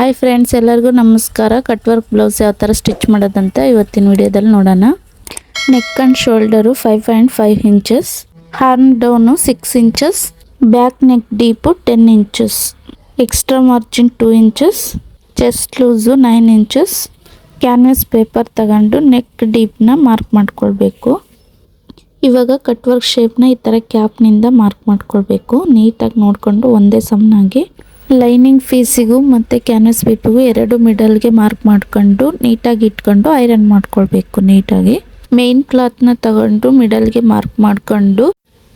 Hi friends, ಎಲ್ಲರಿಗೂ ನಮಸ್ಕಾರ. Cut work blouse ಯಾವ ಥರ ಸ್ಟಿಚ್ ಮಾಡೋದಂತ ಇವತ್ತಿನ ವಿಡಿಯೋದಲ್ಲಿ ನೋಡೋಣ. Neck and shoulder 5.5 inches, horn down 6 inches, back neck deep 10 inches, extra margin 2 inches, chest loose 9 inches. Canvas paper ತಗೊಂಡು ನೆಕ್ ಡೀಪ್ನ ಮಾರ್ಕ್ ಮಾಡ್ಕೊಳ್ಬೇಕು. ಇವಾಗ ಕಟ್ ವರ್ಕ್ ಶೇಪ್ನ ಈ ಥರ ಕ್ಯಾಪ್ನಿಂದ ಮಾರ್ಕ್ ಮಾಡ್ಕೊಳ್ಬೇಕು. ನೀಟಾಗಿ ನೋಡಿಕೊಂಡು ಒಂದೇ ಸಮನಾಗಿ ಲೈನಿಂಗ್ ಪೀಸಿಗೂ ಮತ್ತು ಕ್ಯಾನ್ವಾಸ್ ಪೀಪಿಗೂ ಎರಡು ಮಿಡಲ್ಗೆ ಮಾರ್ಕ್ ಮಾಡ್ಕೊಂಡು ನೀಟಾಗಿ ಇಟ್ಕೊಂಡು ಐರನ್ ಮಾಡ್ಕೊಳ್ಬೇಕು. ನೀಟಾಗಿ ಮೇನ್ ಕ್ಲಾತ್ನ ತಗೊಂಡು ಮಿಡಲ್ಗೆ ಮಾರ್ಕ್ ಮಾಡ್ಕೊಂಡು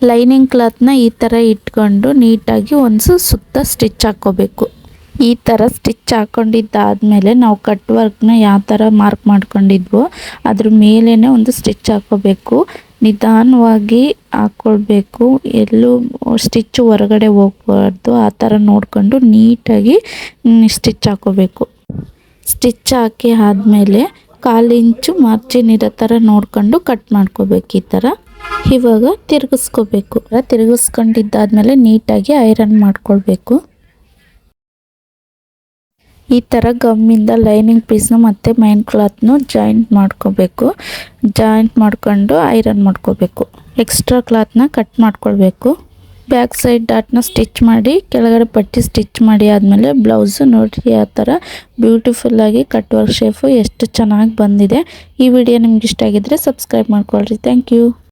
ಲೈನಿಂಗ್ ಕ್ಲಾತ್ನ ಈ ಥರ ಇಟ್ಕೊಂಡು ನೀಟಾಗಿ ಒಂದು ಸುತ್ತ ಸ್ಟಿಚ್ ಹಾಕ್ಕೋಬೇಕು. ಈ ಥರ ಸ್ಟಿಚ್ ಹಾಕ್ಕೊಂಡಿದ್ದಾದಮೇಲೆ ನಾವು ಕಟ್ ವರ್ಕ್ನ ಯಾವ ಥರ ಮಾರ್ಕ್ ಮಾಡ್ಕೊಂಡಿದ್ವೋ ಅದ್ರ ಮೇಲೇ ಒಂದು ಸ್ಟಿಚ್ ಹಾಕ್ಕೋಬೇಕು. ನಿಧಾನವಾಗಿ ಹಾಕ್ಕೊಳ್ಬೇಕು, ಎಲ್ಲೂ ಸ್ಟಿಚ್ ಹೊರಗಡೆ ಹೋಗ್ಬಾರ್ದು. ಆ ಥರ ನೋಡಿಕೊಂಡು ನೀಟಾಗಿ ಸ್ಟಿಚ್ ಹಾಕ್ಕೋಬೇಕು. ಸ್ಟಿಚ್ ಹಾಕಿ ಆದಮೇಲೆ 1/4 ಇಂಚು ಮಾರ್ಜಿನ್ ಇರೋ ಥರ ನೋಡಿಕೊಂಡು ಕಟ್ ಮಾಡ್ಕೋಬೇಕು. ಈ ಥರ ಇವಾಗ ತಿರುಗಿಸ್ಕೋಬೇಕು. ತಿರುಗಿಸ್ಕೊಂಡಿದ್ದಾದಮೇಲೆ ನೀಟಾಗಿ ಐರನ್ ಮಾಡ್ಕೊಳ್ಬೇಕು. ಈ ಥರ ಗಮ್ಮಿಂದ ಲೈನಿಂಗ್ ಪೀಸ್ನು ಮತ್ತು ಮೈನ್ ಕ್ಲಾತ್ನು ಜಾಯಿಂಟ್ ಮಾಡ್ಕೋಬೇಕು. ಜಾಯಿಂಟ್ ಮಾಡ್ಕೊಂಡು ಐರನ್ ಮಾಡ್ಕೋಬೇಕು. ಎಕ್ಸ್ಟ್ರಾ ಕ್ಲಾತ್ನ ಕಟ್ ಮಾಡ್ಕೊಳ್ಬೇಕು. ಬ್ಯಾಕ್ ಸೈಡ್ ಡಾಟ್ನ ಸ್ಟಿಚ್ ಮಾಡಿ ಕೆಳಗಡೆ ಪಟ್ಟಿ ಸ್ಟಿಚ್ ಮಾಡಿ ಆದಮೇಲೆ ಬ್ಲೌಸು ನೋಡಿ ಯಾವ ಥರ ಬ್ಯೂಟಿಫುಲ್ಲಾಗಿ ಕಟ್ ವರ್ಕ್ ಶೇಪು ಎಷ್ಟು ಚೆನ್ನಾಗಿ ಬಂದಿದೆ. ಈ ವಿಡಿಯೋ ನಿಮ್ಗೆ ಇಷ್ಟ ಆಗಿದ್ದರೆ ಸಬ್ಸ್ಕ್ರೈಬ್ ಮಾಡ್ಕೊಳ್ರಿ. Thank you.